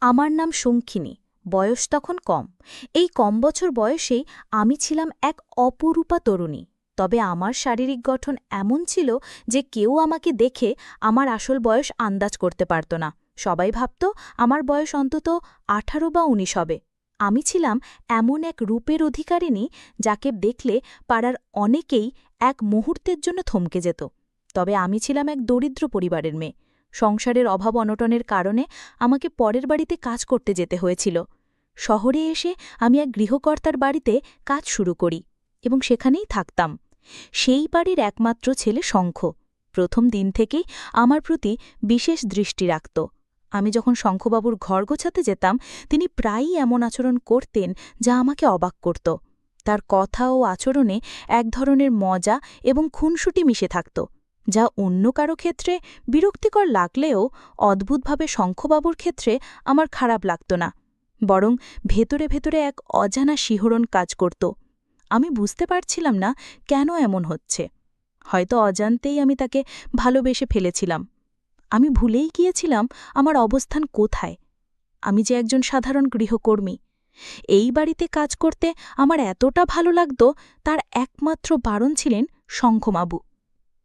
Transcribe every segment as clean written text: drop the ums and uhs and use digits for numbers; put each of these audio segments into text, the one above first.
আমার নাম শঙ্খিনী। বয়স তখন কম। এই কম বছর বয়সেই আমি ছিলাম এক অপরূপা তরুণী। তবে আমার শারীরিক গঠন এমন ছিল যে কেউ আমাকে দেখে আমার আসল বয়স আন্দাজ করতে পারত না। সবাই ভাবত আমার বয়স অন্তত ১৮ বা ১৯ হবে। আমি ছিলাম এমন এক রূপের অধিকারিণী যাকে দেখলে পাড়ার অনেকেই এক মুহূর্তের জন্য থমকে যেত। তবে আমি ছিলাম এক দরিদ্র পরিবারের মেয়ে। সংসারের অভাব অনটনের কারণে আমাকে পরের বাড়িতে কাজ করতে যেতে হয়েছিল। শহরে এসে আমি এক গৃহকর্তার বাড়িতে কাজ শুরু করি এবং সেখানেই থাকতাম। সেই বাড়ির একমাত্র ছেলে শঙ্খ প্রথম দিন থেকেই আমার প্রতি বিশেষ দৃষ্টি রাখত। আমি যখন শঙ্খবাবুর ঘর গোছাতে যেতাম তিনি প্রায়ই এমন আচরণ করতেন যা আমাকে অবাক করত। তার কথা ও আচরণে এক ধরনের মজা এবং খুনসুটি মিশে থাকত, যা অন্য কারো ক্ষেত্রে বিরক্তিকর লাগলেও অদ্ভুতভাবে শঙ্খবাবুর ক্ষেত্রে আমার খারাপ লাগত না, বরং ভেতরে ভেতরে এক অজানা শিহরণ কাজ করত। আমি বুঝতে পারছিলাম না কেন এমন হচ্ছে। হয়তো অজান্তেই আমি তাকে ভালোবেসে ফেলেছিলাম। আমি ভুলেই গিয়েছিলাম আমার অবস্থান কোথায়। আমি যে একজন সাধারণ গৃহকর্মী। এই বাড়িতে কাজ করতে আমার এতটা ভালো লাগত তার একমাত্র বারণ ছিলেন শঙ্খবাবু।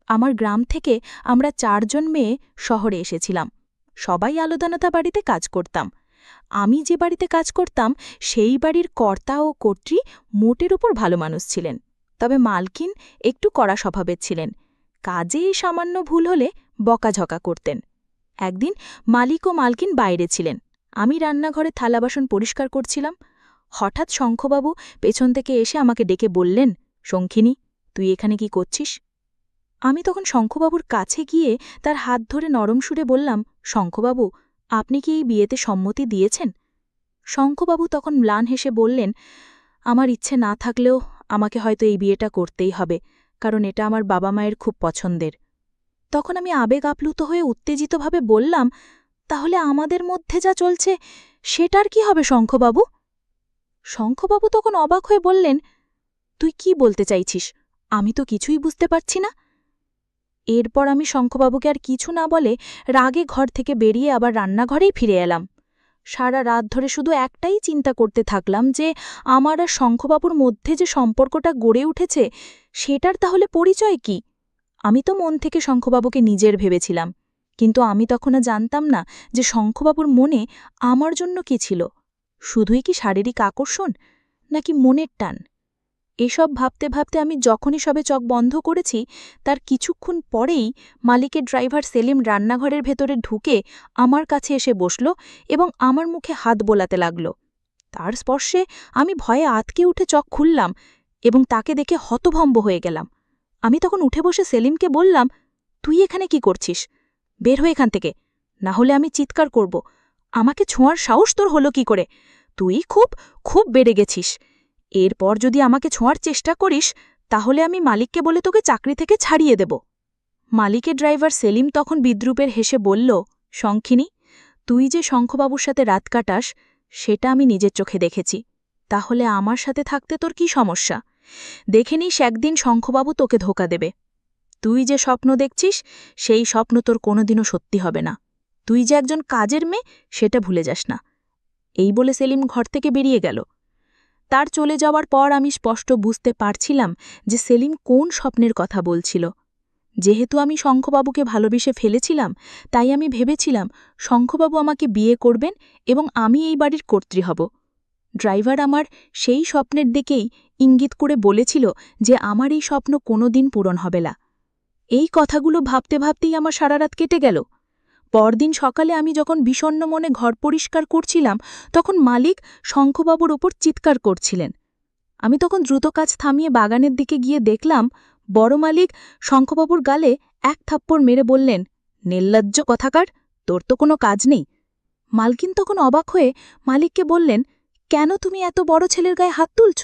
আমার গ্রাম থেকে আমরা ৪ জন মেয়ে শহরে এসেছিলাম। সবাই আলাদা আলাদা বাড়িতে কাজ করতাম। আমি যে বাড়িতে কাজ করতাম সেই বাড়ির কর্তা ও কর্ত্রী মোটের উপর ভালো মানুষ ছিলেন, তবে মালকিন একটু কড়া স্বভাবের ছিলেন। কাজে সামান্য ভুল হলে বকাঝকা করতেন। একদিন মালিক ও মালকিন বাইরে ছিলেন। আমি রান্নাঘরে থালাবাসন পরিষ্কার করছিলাম। হঠাৎ শঙ্খবাবু পেছন থেকে এসে আমাকে ডেকে বললেন, শঙ্খিনী, তুই এখানে কি করছিস? আমি তখন শঙ্খবাবুর কাছে গিয়ে তার হাত ধরে নরম সুরে বললাম, শঙ্খবাবু, আপনি কি এই বিয়েতে সম্মতি দিয়েছেন? শঙ্খবাবু তখন ম্লান হেসে বললেন, আমার ইচ্ছে না থাকলেও আমাকে হয়তো এই বিয়েটা করতেই হবে, কারণ এটা আমার বাবা মায়ের খুব পছন্দের। তখন আমি আবেগ আপ্লুত হয়ে উত্তেজিতভাবে বললাম, তাহলে আমাদের মধ্যে যা চলছে সেটার কি হবে শঙ্খবাবু? শঙ্খবাবু তখন অবাক হয়ে বললেন, তুই কি বলতে চাইছিস? আমি তো কিছুই বুঝতে পারছি না। এরপর আমি শঙ্খবাবুকে আর কিছু না বলে রাগে ঘর থেকে বেরিয়ে আবার রান্নাঘরেই ফিরে এলাম। সারা রাত ধরে শুধু একটাই চিন্তা করতে থাকলাম যে আমার আর শঙ্খবাবুর মধ্যে যে সম্পর্কটা গড়ে উঠেছে সেটার তাহলে পরিচয় কি? আমি তো মন থেকে শঙ্খবাবুকে নিজের ভেবেছিলাম, কিন্তু আমি তখন জানতাম না যে শঙ্খবাবুর মনে আমার জন্য কি ছিল। শুধুই কি শারীরিক আকর্ষণ, নাকি মনের টান? এসব ভাবতে ভাবতে আমি যখনই সবে চোখ বন্ধ করেছি তার কিছুক্ষণ পরেই মালিকের ড্রাইভার সেলিম রান্নাঘরের ভেতরে ঢুকে আমার কাছে এসে বসল এবং আমার মুখে হাত বোলাতে লাগল। তার স্পর্শে আমি ভয়ে আঁতকে উঠে চোখ খুললাম এবং তাকে দেখে হতভম্ব হয়ে গেলাম। আমি তখন উঠে বসে সেলিমকে বললাম, তুই এখানে কি করছিস? বের হয়ে এখান থেকে, না হলে আমি চিৎকার করব। আমাকে ছোঁয়ার সাহস তোর হলো কি করে? তুই খুব খুব বেড়ে গেছিস। এরপর যদি আমাকে ছোঁয়ার চেষ্টা করিস তাহলে আমি মালিককে বলে তোকে চাকরি থেকে ছাড়িয়ে দেব। মালিকের ড্রাইভার সেলিম তখন বিদ্রূপের হেসে বলল, শঙ্খিনী, তুই যে শঙ্খবাবুর সাথে রাত কাটাস সেটা আমি নিজের চোখে দেখেছি। তাহলে আমার সাথে থাকতে তোর কি সমস্যা? দেখে নিস একদিন শঙ্খবাবু তোকে ধোঁকা দেবে। তুই যে স্বপ্ন দেখছিস সেই স্বপ্ন তোর কোনোদিনও সত্যি হবে না। তুই যে একজন কাজের মেয়ে সেটা ভুলে যাস না। এই বলে সেলিম ঘর থেকে বেরিয়ে গেল। তার চলে যাওয়ার পর আমি স্পষ্ট বুঝতে পারছিলাম যে সেলিম কোন স্বপ্নের কথা বলছিল। যেহেতু আমি শঙ্খবাবুকে ভালোবেসে ফেলেছিলাম তাই আমি ভেবেছিলাম শঙ্খবাবু আমাকে বিয়ে করবেন এবং আমি এই বাড়ির কর্ত্রী হব। ড্রাইভার আমার সেই স্বপ্নের দিকেই ইঙ্গিত করে বলেছিল যে আমার এই স্বপ্ন কোনোদিন পূরণ হবে না। এই কথাগুলো ভাবতে ভাবতেই আমার সারা রাত কেটে গেল। পরদিন সকালে আমি যখন বিষণ্ণ মনে ঘর পরিষ্কার করছিলাম তখন মালিক শঙ্খবাবুর ওপর চিৎকার করছিলেন। আমি তখন দ্রুত কাজ থামিয়ে বাগানের দিকে গিয়ে দেখলাম বড় মালিক শঙ্খবাবুর গালে এক থাপ্পড় মেরে বললেন, নির্লজ্জ কথাকার, তোর তো কোনো কাজ নেই। মালকিন তখন অবাক হয়ে মালিককে বললেন, কেন তুমি এত বড় ছেলের গায়ে হাত তুলছ?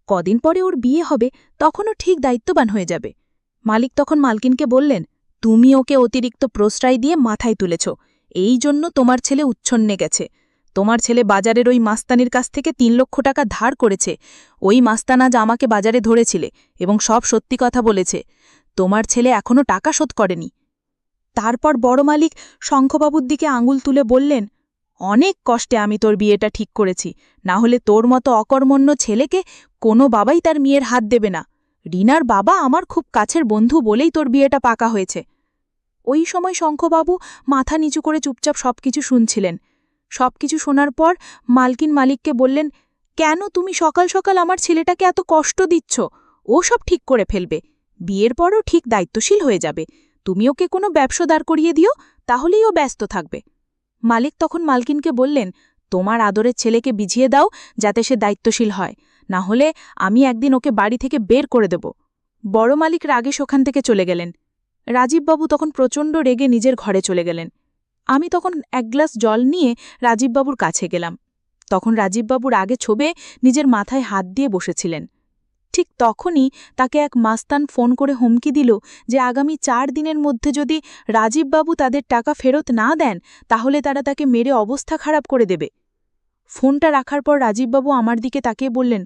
কদিন পরে ওর বিয়ে হবে, তখনও ঠিক দায়িত্ববান হয়ে যাবে। মালিক তখন মালকিনকে বললেন, তুমি ওকে অতিরিক্ত প্রশ্রয় দিয়ে মাথায় তুলেছ, এই জন্য তোমার ছেলে উচ্ছন্নে গেছে। তোমার ছেলে বাজারের ওই মাস্তানির কাছ থেকে ৩ লক্ষ টাকা ধার করেছে। ওই মাস্তান আজ আমাকে বাজারে ধরেছিলে এবং সব সত্যি কথা বলেছে। তোমার ছেলে এখনও টাকা শোধ করেনি। তারপর বড় মালিক শঙ্খবাবুর দিকে আঙুল তুলে বললেন, অনেক কষ্টে আমি তোর বিয়েটা ঠিক করেছি, না হলে তোর মতো অকর্মণ্য ছেলেকে কোনো বাবাই তার মেয়ের হাত দেবে না। রিনার বাবা আমার খুব কাছের বন্ধু বলেই তোর বিয়েটা পাকা হয়েছে। ওই সময় শঙ্খবাবু মাথা নিচু করে চুপচাপ সবকিছু শুনছিলেন। সবকিছু শোনার পর মালকিন মালিককে বললেন, কেন তুমি সকাল সকাল আমার ছেলেটাকে এত কষ্ট দিচ্ছ? ও সব ঠিক করে ফেলবে, বিয়ের পরও ঠিক দায়িত্বশীল হয়ে যাবে। তুমি ওকে কোনো ব্যবসা দাঁড় করিয়ে দিও, তাহলেই ও ব্যস্ত থাকবে। মালিক তখন মালকিনকে বললেন, তোমার আদরের ছেলেকে বিঝিয়ে দাও যাতে সে দায়িত্বশীল হয়, না হলে আমি একদিন ওকে বাড়ি থেকে বের করে দেব। বড় মালিক রাগে সেখান থেকে চলে গেলেন। রাজীববাবু তখন প্রচণ্ড রেগে নিজের ঘরে চলে গেলেন। আমি তখন এক গ্লাস জল নিয়ে রাজীববাবুর কাছে গেলাম। তখন রাজীববাবু রাগে ছোবে নিজের মাথায় হাত দিয়ে বসেছিলেন। ঠিক তখনই তাকে এক মাস্তান ফোন করে হুমকি দিল যে আগামী 4 দিনের মধ্যে যদি রাজীববাবু তাদের টাকা ফেরত না দেন তাহলে তারা তাকে মেরে অবস্থা খারাপ করে দেবে। ফোনটা রাখার পর রাজীববাবু আমার দিকে তাকিয়ে বললেন,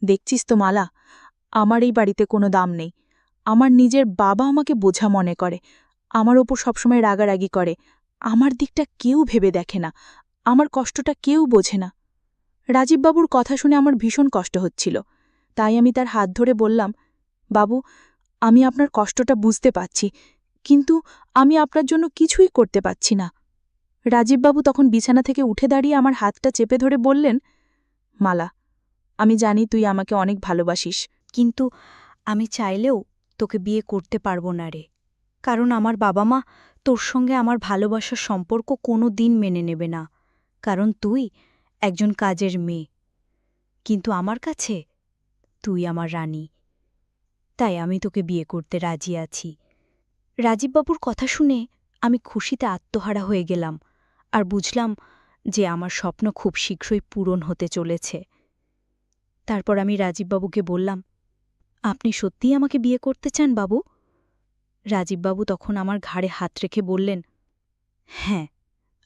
দেখছিস তো মালা, আমার এই বাড়িতে কোনো দাম নেই। আমার নিজের বাবা আমাকে বোঝা মনে করে, আমার ওপর সবসময় রাগারাগি করে, আমার দিকটা কেউ ভেবে দেখে না, আমার কষ্টটা কেউ বোঝে না। রাজীববাবুর কথা শুনে আমার ভীষণ কষ্ট হচ্ছিল, তাই আমি তার হাত ধরে বললাম, বাবু, আমি আপনার কষ্টটা বুঝতে পারছি, কিন্তু আমি আপনার জন্য কিছুই করতে পারছি না। রাজীববাবু তখন বিছানা থেকে উঠে দাঁড়িয়ে আমার হাতটা চেপে ধরে বললেন, মালা, আমি জানি তুই আমাকে অনেক ভালোবাসিস, কিন্তু আমি চাইলেও তোকে বিয়ে করতে পারবো না রে, কারণ আমার বাবা মা তোর সঙ্গে আমার ভালোবাসার সম্পর্ক কোনো দিন মেনে নেবে না, কারণ তুই একজন কাজের মেয়ে। কিন্তু আমার কাছে তুই আমার রানী, তাই আমি তোকে বিয়ে করতে রাজি আছি। রাজীববাবুর কথা শুনে আমি খুশিতে আত্মহারা হয়ে গেলাম আর বুঝলাম যে আমার স্বপ্ন খুব শীঘ্রই পূরণ হতে চলেছে। তারপর আমি রাজীববাবুকে বললাম, আপনি সত্যিই আমাকে বিয়ে করতে চান বাবু? রাজীববাবু তখন আমার ঘাড়ে হাত রেখে বললেন, হ্যাঁ,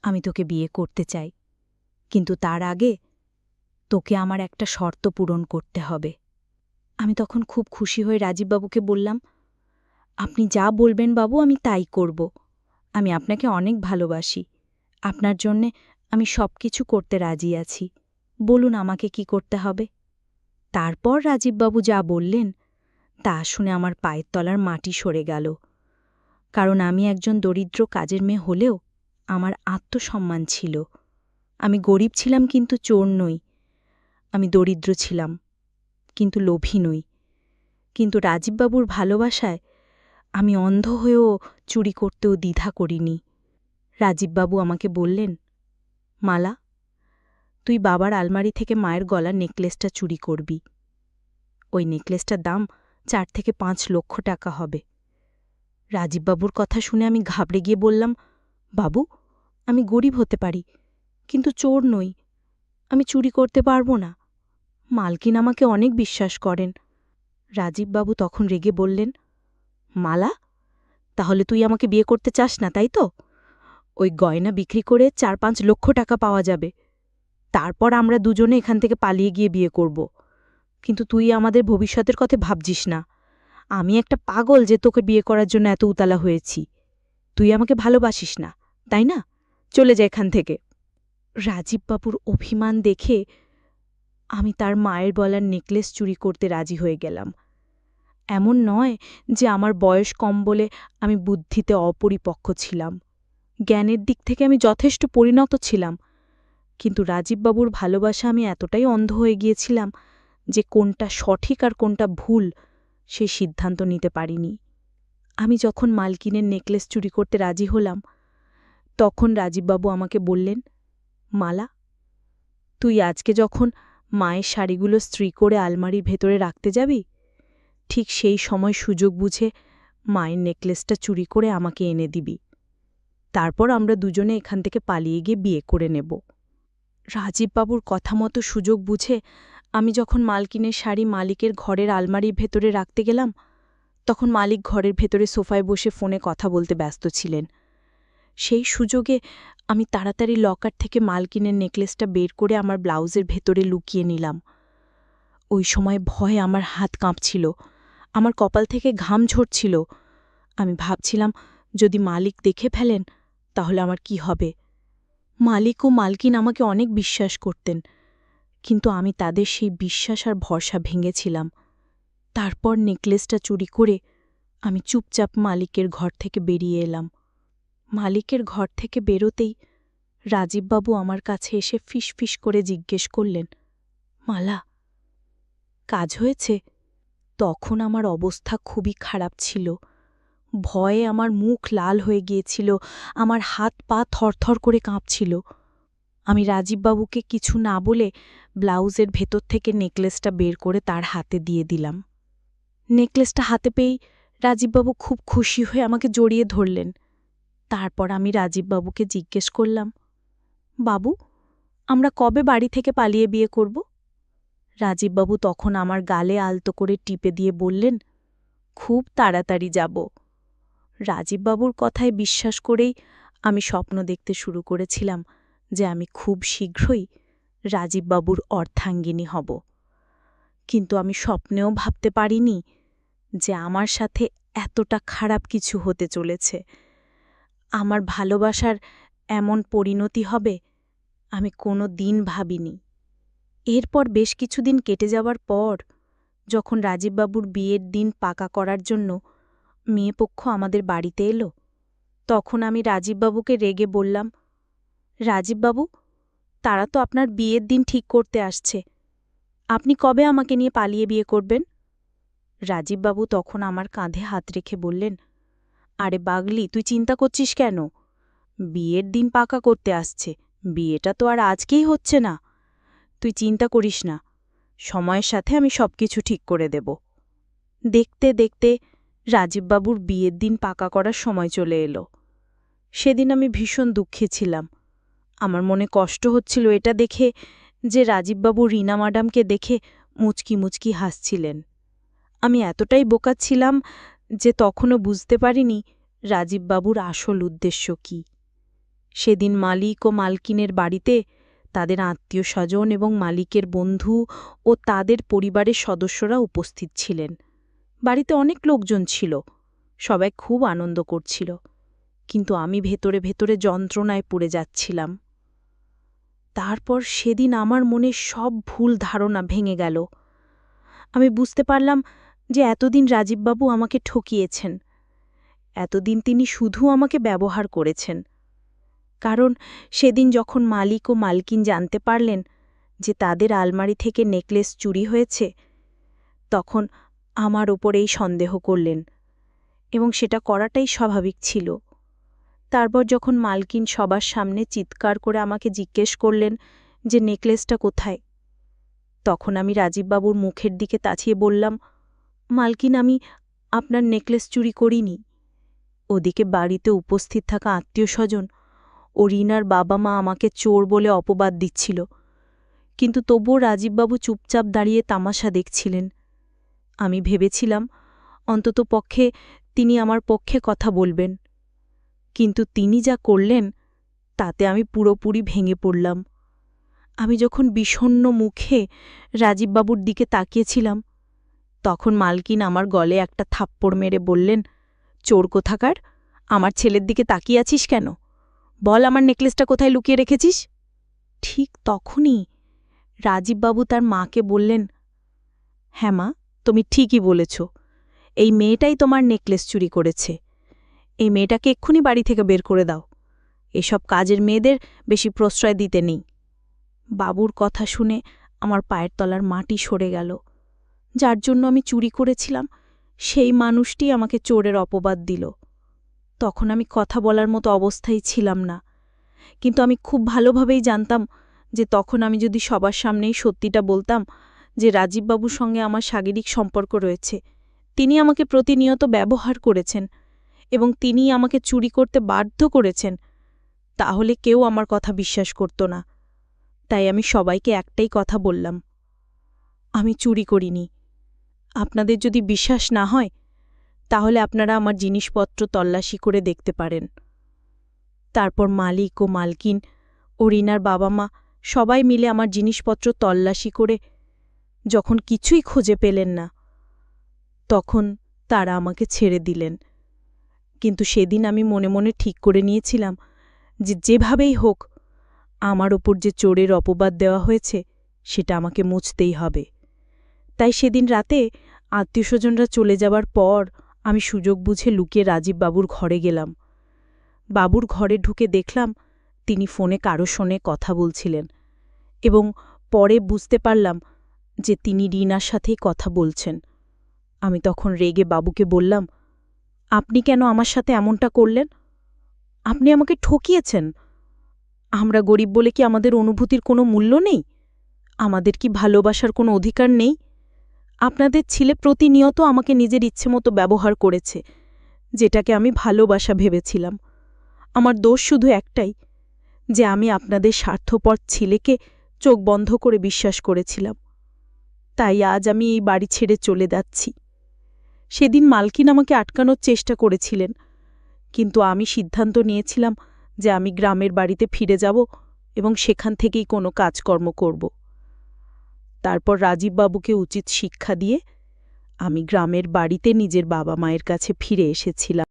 আমি তোকে বিয়ে করতে চাই, কিন্তু তার আগে তোকে আমার একটা শর্ত পূরণ করতে হবে। আমি তখন খুব খুশি হয়ে রাজীববাবুকে বললাম, আপনি যা বলবেন বাবু আমি তাই করব। আমি আপনাকে অনেক ভালোবাসি, আপনার জন্যে আমি সব কিছু করতে রাজি আছি, বলুন আমাকে কি করতে হবে। তারপর রাজীববাবু যা বললেন তা শুনে আমার পায়ের তলার মাটি সরে গেল, কারণ আমি একজন দরিদ্র কাজের মেয়ে হলেও আমার আত্মসম্মান ছিল। আমি গরিব ছিলাম কিন্তু চোর নই, আমি দরিদ্র ছিলাম কিন্তু লোভী নই। কিন্তু রাজীববাবুর ভালোবাসায় আমি অন্ধ হয়েও চুরি করতেও দ্বিধা করিনি। রাজীববাবু আমাকে বললেন, মালা, তুই বাবার আলমারি থেকে মায়ের গলার নেকলেসটা চুরি করবি। ওই নেকলেসটার দাম 4 থেকে 5 লক্ষ টাকা হবে। রাজীববাবুর কথা শুনে আমি ঘাবড়ে গিয়ে বললাম, বাবু, আমি গরিব হতে পারি, কিন্তু চোর নই, আমি চুরি করতে পারবো না। মালকিন আমাকে অনেক বিশ্বাস করেন। রাজীববাবু তখন রেগে বললেন, মালা, তাহলে তুই আমাকে বিয়ে করতে চাস না, তাই তো? ওই গয়না বিক্রি করে 4-5 লক্ষ টাকা পাওয়া যাবে, তারপর আমরা দুজনে এখান থেকে পালিয়ে গিয়ে বিয়ে করব। কিন্তু তুই আমাদের ভবিষ্যতের কথা ভাবছিস না। আমি একটা পাগল যে তোকে বিয়ে করার জন্য এত উতালা হয়েছি। তুই আমাকে ভালোবাসিস না, তাই না? চলে যা এখান থেকে। রাজীববাবুর অভিমান দেখে আমি তার মায়ের গলার নেকলেস চুরি করতে রাজি হয়ে গেলাম। এমন নয় যে আমার বয়স কম বলে আমি বুদ্ধিতে অপরিপক্ক ছিলাম, জ্ঞানের দিক থেকে আমি যথেষ্ট পরিণত ছিলাম, কিন্তু রাজীববাবুর ভালোবাসা আমি এতটাই অন্ধ হয়ে গিয়েছিলাম যে কোনটা সঠিক আর কোনটা ভুল সে সিদ্ধান্ত নিতে পারিনি। আমি যখন মালকিনের নেকলেস চুরি করতে রাজি হলাম তখন রাজীববাবু আমাকে বললেন, মালা, তুই আজকে যখন মায়ের শাড়িগুলো স্ত্রী করে আলমারির ভেতরে রাখতে যাবি, ঠিক সেই সময় সুযোগ বুঝে মায়ের নেকলেসটা চুরি করে আমাকে এনে দিবি। তারপর আমরা দুজনে এখান থেকে পালিয়ে গিয়ে বিয়ে করে নেব। রাজীববাবুর কথা মতো সুযোগ বুঝে আমি যখন মালকিনের শাড়ি মালিকের ঘরের আলমারির ভেতরে রাখতে গেলাম তখন মালিক ঘরের ভেতরে সোফায় বসে ফোনে কথা বলতে ব্যস্ত ছিলেন। সেই সুযোগে আমি তাড়াতাড়ি লকার থেকে মালকিনের নেকলেসটা বের করে আমার ব্লাউজের ভেতরে লুকিয়ে নিলাম। ওই সময় ভয়ে আমার হাত কাঁপছিল, আমার কপাল থেকে ঘাম ঝরছিল। আমি ভাবছিলাম, যদি মালিক দেখে ফেলেন তাহলে আমার কি হবে। মালিক ও মালকিন আমাকে অনেক বিশ্বাস করতেন, কিন্তু আমি তাদের সেই বিশ্বাস আর ভরসা ভেঙেছিলাম। তারপর নেকলেসটা চুরি করে আমি চুপচাপ মালিকের ঘর থেকে বেরিয়ে এলাম। মালিকের ঘর থেকে বেরোতেই রাজীববাবু আমার কাছে এসে ফিসফিস করে জিজ্ঞেস করলেন, মালা, কাজ হয়েছে? তখন আমার অবস্থা খুবই খারাপ ছিল। ভয়ে আমার মুখ লাল হয়ে গিয়েছিল, আমার হাত পা থরথর করে কাঁপছিল। আমি রাজীববাবুকে কিছু না বলে ব্লাউজের ভেতর থেকে নেকলেসটা বের করে তার হাতে দিয়ে দিলাম। নেকলেসটা হাতে পেয়েই রাজীববাবু খুব খুশি হয়ে আমাকে জড়িয়ে ধরলেন। তারপর আমি রাজীববাবুকে জিজ্ঞেস করলাম, বাবু, আমরা কবে বাড়ি থেকে পালিয়ে বিয়ে করব? রাজীববাবু তখন আমার গালে আলতো করে টিপে দিয়ে বললেন, খুব তাড়াতাড়ি যাব। রাজীববাবুর কথায় বিশ্বাস করেই আমি স্বপ্ন দেখতে শুরু করেছিলাম যে আমি খুব শীঘ্রই রাজীববাবুর অর্ধাঙ্গিনী হব। কিন্তু আমি স্বপ্নেও ভাবতে পারিনি যে আমার সাথে এতটা খারাপ কিছু হতে চলেছে। আমার ভালোবাসার এমন পরিণতি হবে আমি কোনো দিন ভাবিনি। এরপর বেশ কিছুদিন কেটে যাওয়ার পর যখন রাজীববাবুর বিয়ের দিন পাকা করার জন্য মেয়েপক্ষ আমাদের বাড়িতে এলো, তখন আমি রাজীববাবুকে রেগে বললাম, রাজীববাবু, তারা তো আপনার বিয়ের দিন ঠিক করতে আসছে, আপনি কবে আমাকে নিয়ে পালিয়ে বিয়ে করবেন? রাজীববাবু তখন আমার কাঁধে হাত রেখে বললেন, আরে বাগলি, তুই চিন্তা করছিস কেন? বিয়ের দিন পাকা করতে আসছে, বিয়েটা তো আর আজকেই হচ্ছে না। তুই চিন্তা করিস না, সময়ের সাথে আমি সবকিছু ঠিক করে দেব। দেখতে দেখতে রাজীববাবুর বিয়ের দিন পাকা করার সময় চলে এলো। সেদিন আমি ভীষণ দুঃখী ছিলাম। আমার মনে কষ্ট হচ্ছিল এটা দেখে যে রাজীববাবু রীনা ম্যাডামকে দেখে মুচকি মুচকি হাসছিলেন। আমি এতটাই বোকা ছিলাম যে তখনও বুঝতে পারিনি রাজীববাবুর আসল উদ্দেশ্য কী। সেদিন মালিক ও মালকিনের বাড়িতে তাদের আত্মীয়স্বজন এবং মালিকের বন্ধু ও তাদের পরিবারের সদস্যরা উপস্থিত ছিলেন। বাড়িতে অনেক লোকজন ছিল, সবাই খুব আনন্দ করছিল, কিন্তু আমি ভেতরে ভেতরে যন্ত্রণায় পুড়ে যাচ্ছিলাম। তারপর সেদিন আমার মনে সব ভুল ধারণা ভেঙে গেল। আমি বুঝতে পারলাম যে এতদিন রাজীববাবু আমাকে ঠকিয়েছেন। এতদিন তিনি শুধু আমাকে ব্যবহার করেছেন। কারণ সেদিন যখন মালিক ও মালকিন জানতে পারলেন যে তাদের আলমারি থেকে নেকলেস চুরি হয়েছে, তখন আমার ওপর এই সন্দেহ করলেন, এবং সেটা করাটাই স্বাভাবিক ছিল। তারপর যখন মালকিন সবার সামনে চিৎকার করে আমাকে জিজ্ঞেস করলেন যে নেকলেসটা কোথায়, তখন আমি রাজীববাবুর মুখের দিকে তাকিয়ে বললাম, মালকিন, আমি আপনার নেকলেস চুরি করিনি। ওদিকে বাড়িতে উপস্থিত থাকা আত্মীয়স্বজন ও রীনার বাবা মা আমাকে চোর বলে অপবাদ দিচ্ছিল, কিন্তু তবুও রাজীববাবু চুপচাপ দাঁড়িয়ে তামাশা দেখছিলেন। আমি ভেবেছিলাম অন্তত পক্ষে তিনি আমার পক্ষে কথা বলবেন, কিন্তু তিনি যা করলেন তাতে আমি পুরোপুরি ভেঙে পড়লাম। আমি যখন বিষণ্ণ মুখে রাজীববাবুর দিকে তাকিয়েছিলাম, তখন মালকিন আমার গলে একটা থাপ্পড় মেরে বললেন, চোর কোথাকার, আমার ছেলের দিকে তাকিয়ে আছিস কেন? বল, আমার নেকলেসটা কোথায় লুকিয়ে রেখেছিস? ঠিক তখনই রাজীববাবু তার মাকে বললেন, হ্যাঁ মা, তুমি ঠিকই বলেছ, এই মেয়েটাই তোমার নেকলেস চুরি করেছে। এই মেয়েটাকে এক্ষুনি বাড়ি থেকে বের করে দাও। এসব কাজের মেয়েদের বেশি প্রশ্রয় দিতে নেই। বাবুর কথা শুনে আমার পায়ের তলার মাটি সরে গেল। যার জন্য আমি চুরি করেছিলাম সেই মানুষটি আমাকে চোরের অপবাদ দিল। তখন আমি কথা বলার মতো অবস্থায় ছিলাম না, কিন্তু আমি খুব ভালোভাবেই জানতাম যে তখন আমি যদি সবার সামনেই সত্যিটা বলতাম যে রাজীববাবুর সঙ্গে আমার শারীরিক সম্পর্ক রয়েছে, তিনি আমাকে প্রতিনিয়ত ব্যবহার করেছেন এবং তিনিই আমাকে চুরি করতে বাধ্য করেছেন, তাহলে কেউ আমার কথা বিশ্বাস করত না। তাই আমি সবাইকে একটাই কথা বললাম, আমি চুরি করিনি। আপনাদের যদি বিশ্বাস না হয় তাহলে আপনারা আমার জিনিসপত্র তল্লাশি করে দেখতে পারেন। তারপর মালিক ও মালকিন ও রীনার বাবা মা সবাই মিলে আমার জিনিসপত্র তল্লাশি করে যখন কিছুই খুঁজে পেলেন না, তখন তারা আমাকে ছেড়ে দিলেন। কিন্তু সেদিন আমি মনে মনে ঠিক করে নিয়েছিলাম যে যেভাবেই হোক আমার ওপর যে চোরের অপবাদ দেওয়া হয়েছে সেটা আমাকে মুছতেই হবে। তাই সেদিন রাতে আত্মীয়স্বজনরা চলে যাবার পর আমি সুযোগ বুঝে লুকিয়ে রাজীব বাবুর ঘরে গেলাম। বাবুর ঘরে ঢুকে দেখলাম তিনি ফোনে কারো সঙ্গে কথা বলছিলেন এবং পরে বুঝতে পারলাম যে তিনি রিনার সাথেই কথা বলছেন। আমি তখন রেগে বাবুকে বললাম, আপনি কেন আমার সাথে এমনটা করলেন? আপনি আমাকে ঠকিয়েছেন। আমরা গরিব বলে কি আমাদের অনুভূতির কোনো মূল্য নেই? আমাদের কি ভালোবাসার কোনো অধিকার নেই? আপনাদের ছেলে প্রতিনিয়ত আমাকে নিজের ইচ্ছেমতো ব্যবহার করেছে, যেটাকে আমি ভালোবাসা ভেবেছিলাম। আমার দোষ শুধু একটাই, যে আমি আপনাদের স্বার্থপর ছেলেকে চোখ বন্ধ করে বিশ্বাস করেছিলাম। তাই আজ আমি এই বাড়ি ছেড়ে চলে যাচ্ছি। সেদিন মালকিন আমাকে আটকানোর চেষ্টা করেছিলেন, কিন্তু আমি সিদ্ধান্ত নিয়েছিলাম যে আমি গ্রামের বাড়িতে ফিরে যাব এবং সেখান থেকেই কোনো কাজকর্ম করব। তারপর রাজীববাবুকে উচিত শিক্ষা দিয়ে আমি গ্রামের বাড়িতে নিজের বাবা মায়ের কাছে ফিরে এসেছিলাম।